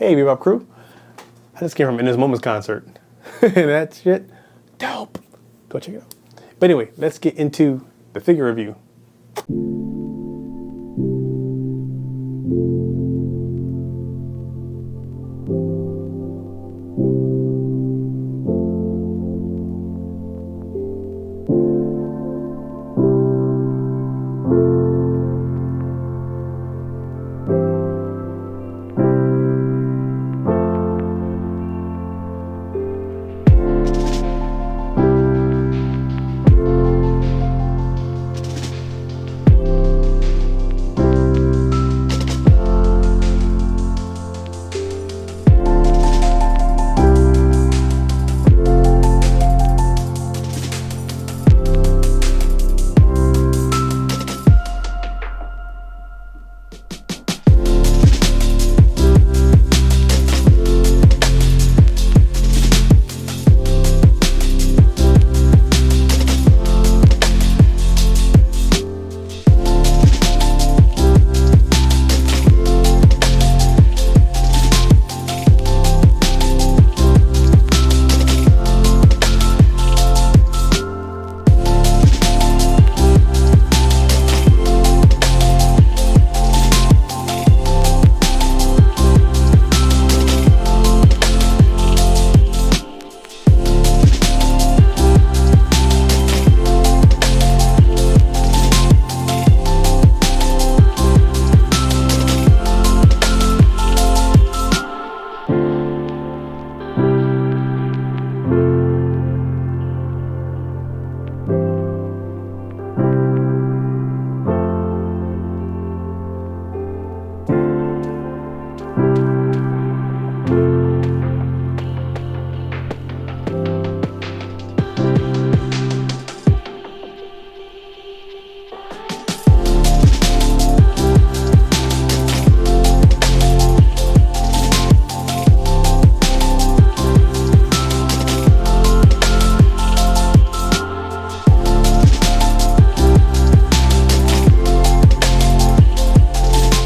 Hey, Bebop crew. I just came from In This Moment's concert. And that shit, dope. Go check it out. But anyway, let's get into the figure review.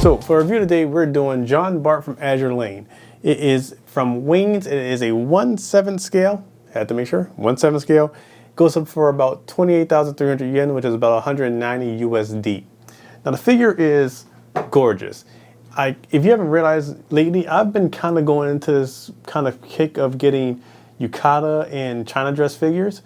So for review today, we're doing JeanBart from Azur Lane. It is from wings. It is a 1/7 scale. Had to make sure 1/7 scale. Goes up for about 28,300 yen, which is about 190 USD. Now the figure is gorgeous. If you haven't realized lately, I've been kind of going into this kind of kick of getting yukata and China dress figures,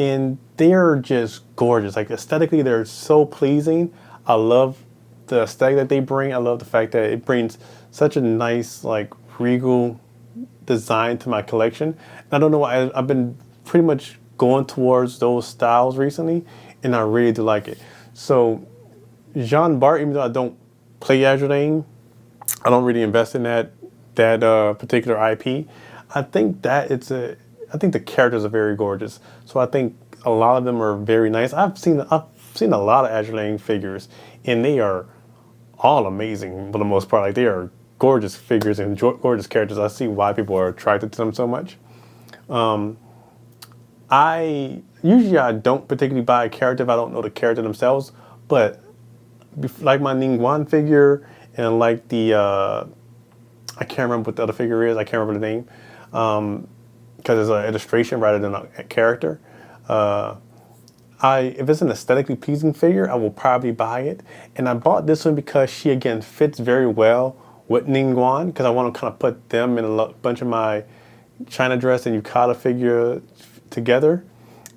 and they're just gorgeous. Like aesthetically, they're so pleasing. I love the aesthetic that they bring. I love the fact that it brings such a nice, like, regal design to my collection. I don't know why I've been pretty much going towards those styles recently, and I really do like it. So JeanBart, even though I don't play Azur Lane, I don't really invest in that particular IP. I think I think the characters are very gorgeous. So I think a lot of them are very nice. I've seen a lot of Azur Lane figures, and they are all amazing for the most part. Like, they are gorgeous figures and gorgeous characters. I see why people are attracted to them so much. I don't particularly buy a character if I don't know the character themselves, but like my Ningguang figure and like the I can't remember what the other figure is. I can't remember the name because it's an illustration rather than a character. If it's an aesthetically pleasing figure, I will probably buy it. And I bought this one because she, again, fits very well with Ningguang, because I want to kind of put them in a bunch of my China dress and yukata figure together.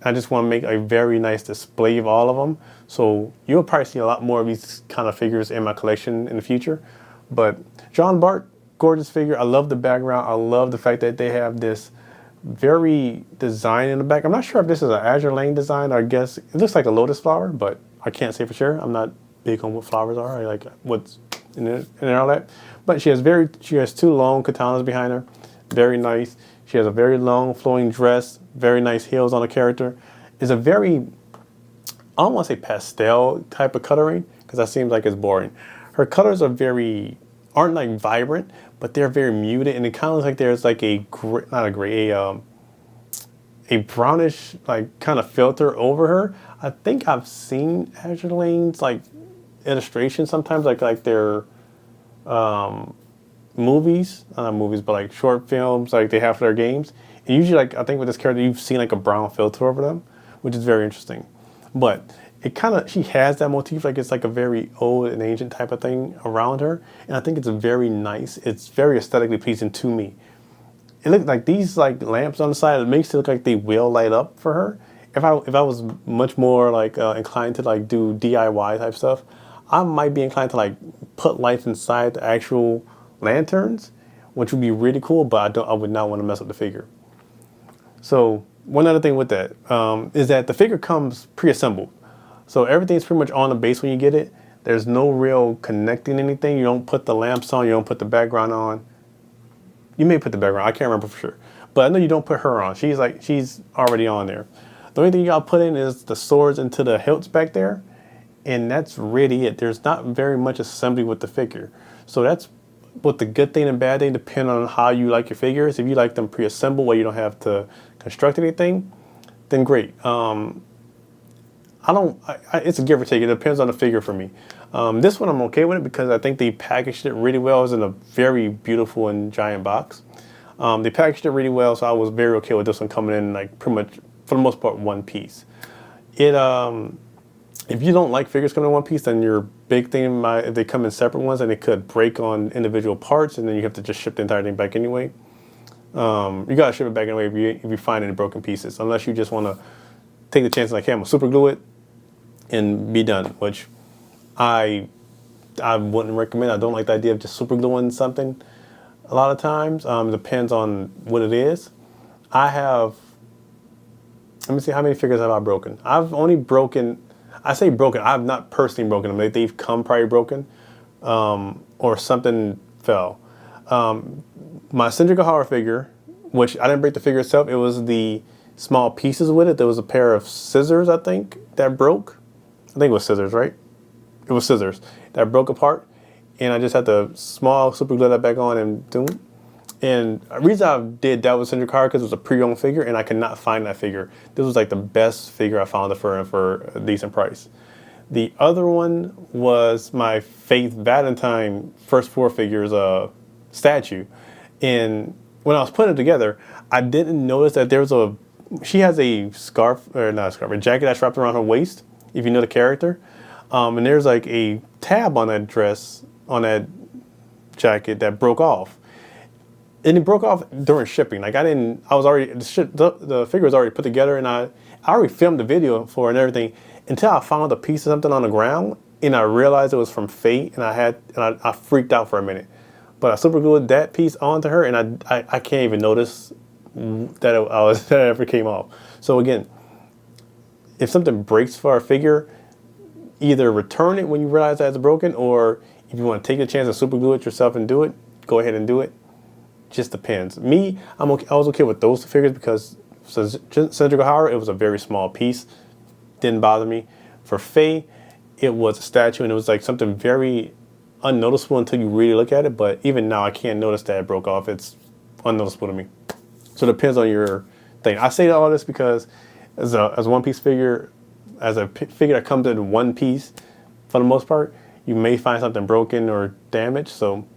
I just want to make a very nice display of all of them. So you'll probably see a lot more of these kind of figures in my collection in the future. But JeanBart, gorgeous figure. I love the background. I love the fact that they have this very design in the back. I'm not sure if this is an Azur Lane design, or I guess it looks like a lotus flower, but I can't say for sure. I'm not big on what flowers are. I like what's in it and all that. But she has two long katanas behind her. Very nice. She has a very long flowing dress, very nice heels on the character. It's a very, I don't want to say pastel type of coloring, because that seems like it's boring. Her colors aren't like vibrant, but they're very muted, and it kind of looks like there's like a brownish like kind of filter over her. I think I've seen Azur Lane's like illustrations sometimes, like their movies, not movies, but like short films, like they have for their games. And usually, like I think with this character, you've seen like a brown filter over them, which is very interesting. But it kind of, she has that motif, like it's like a very old and ancient type of thing around her, and I think it's very nice. It's very aesthetically pleasing to me. It looked like these like lamps on the side. It makes it look like they will light up for her. If I was much more like inclined to like do DIY type stuff, I might be inclined to like put lights inside the actual lanterns, which would be really cool. But I would not want to mess up the figure. So one other thing with that is that the figure comes pre-assembled. So everything's pretty much on the base when you get it. There's no real connecting anything. You don't put the lamps on. You don't put the background on. You may put the background. I can't remember for sure. But I know you don't put her on. She's already on there. The only thing you gotta put in is the swords into the hilts back there. And that's really it. There's not very much assembly with the figure. So that's what the good thing and bad thing depend on how you like your figures. If you like them pre-assembled where you don't have to construct anything, then great. It's a give or take. It depends on the figure for me. This one I'm okay with it because I think they packaged it really well. It was in a very beautiful and giant box. They packaged it really well, so I was very okay with this one coming in like pretty much for the most part one piece. If you don't like figures coming in one piece, then your big thing if they come in separate ones and they could break on individual parts, and then you have to just ship the entire thing back anyway. You gotta ship it back anyway if you find any broken pieces, unless you just want to take the chance like, hey, I'm gonna super glue it and be done, which I wouldn't recommend. I don't like the idea of just super gluing something a lot of times. It depends on what it is. Let me see, how many figures have I broken? I've only broken, I say broken, I've not personally broken them. They've come probably broken or something fell. My Cindric Horror figure, which I didn't break the figure itself, it was the small pieces with it. There was a pair of scissors, I think, that broke. I think it was scissors, right? It was scissors that broke apart, and I just had to small super glue that back on and boom. And the reason I did that with Cindric Horror because it was a pre-owned figure, and I could not find that figure. This was like the best figure I found for a decent price. The other one was my Faith Valentine first four figures statue, and when I was putting it together, I didn't notice that she has a scarf, or not a scarf, a jacket that's wrapped around her waist, if you know the character. And there's like a tab on that dress, on that jacket that broke off. And it broke off during shipping. Like the figure was already put together, and I already filmed the video for it and everything until I found a piece of something on the ground, and I realized it was from Fate, and I freaked out for a minute. But I super glued that piece onto her, and I can't even notice that it ever came off. So again, if something breaks for a figure, either return it when you realize that it's broken, or if you want to take the chance and super glue it yourself and do it, go ahead and do it. Just depends. Me, I was okay with those figures because Cindric Horror, it was a very small piece. Didn't bother me. For Faye, it was a statue, and it was like something very unnoticeable until you really look at it. But even now, I can't notice that it broke off. It's unnoticeable to me. So it depends on your thing. I say all this because as a one piece figure, as a figure that comes in one piece, for the most part, you may find something broken or damaged. So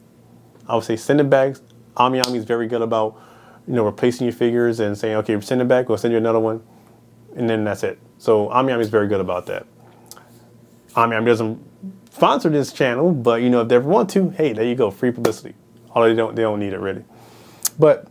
I would say send it back. Ami is very good about, replacing your figures and saying, okay, send it back, we'll send you another one, and then that's it. So Ami is very good about that. Ami doesn't sponsor this channel, but if they ever want to, hey, there you go, free publicity. Although they don't need it really. But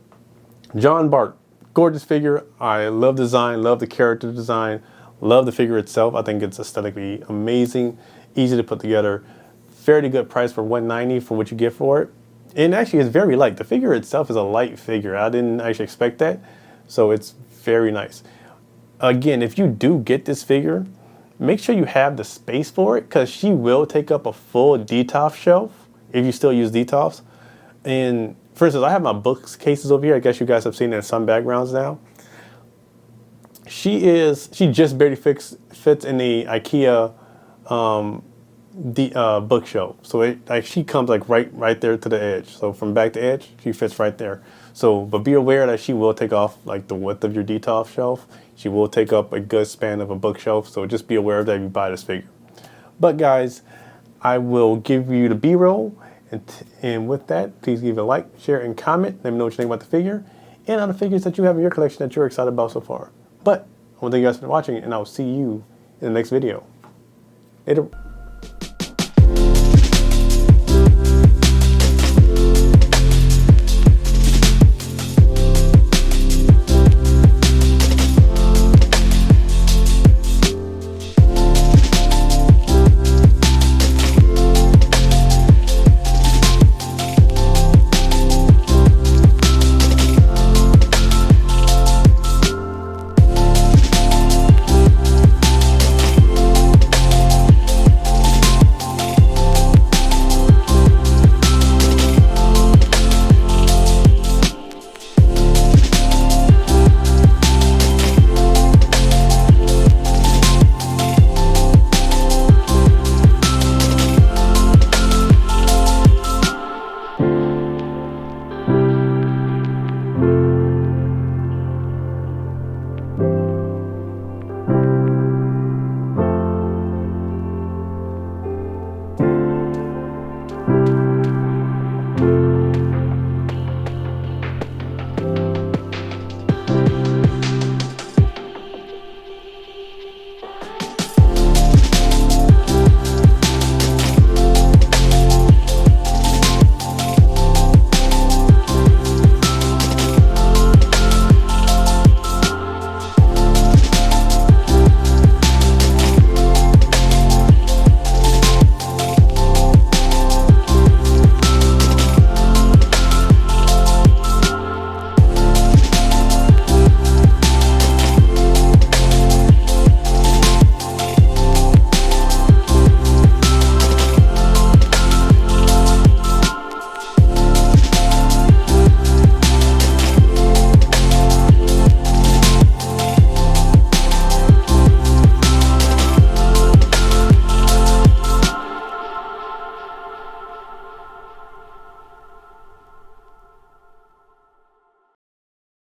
JeanBart, gorgeous figure. I love the design, love the character design, love the figure itself. I think it's aesthetically amazing, easy to put together, fairly good price for $190 for what you get for it. And actually, it's very light. The figure itself is a light figure. I didn't actually expect that. So it's very nice. Again, if you do get this figure, make sure you have the space for it, because she will take up a full DTOF shelf if you still use DTOFs. And for instance, I have my bookcases over here. I guess you guys have seen it in some backgrounds now. She just barely fits in the IKEA bookshelf. So she comes like right there to the edge. So from back to edge, she fits right there. So, but be aware that she will take off like the width of your DTOF shelf. She will take up a good span of a bookshelf. So just be aware of that if you buy this figure. But guys, I will give you the B-roll And with that, please give it a like, share, and comment. Let me know what you think about the figure and other figures that you have in your collection that you're excited about so far. But I want to thank you guys for watching, and I'll see you in the next video. Later.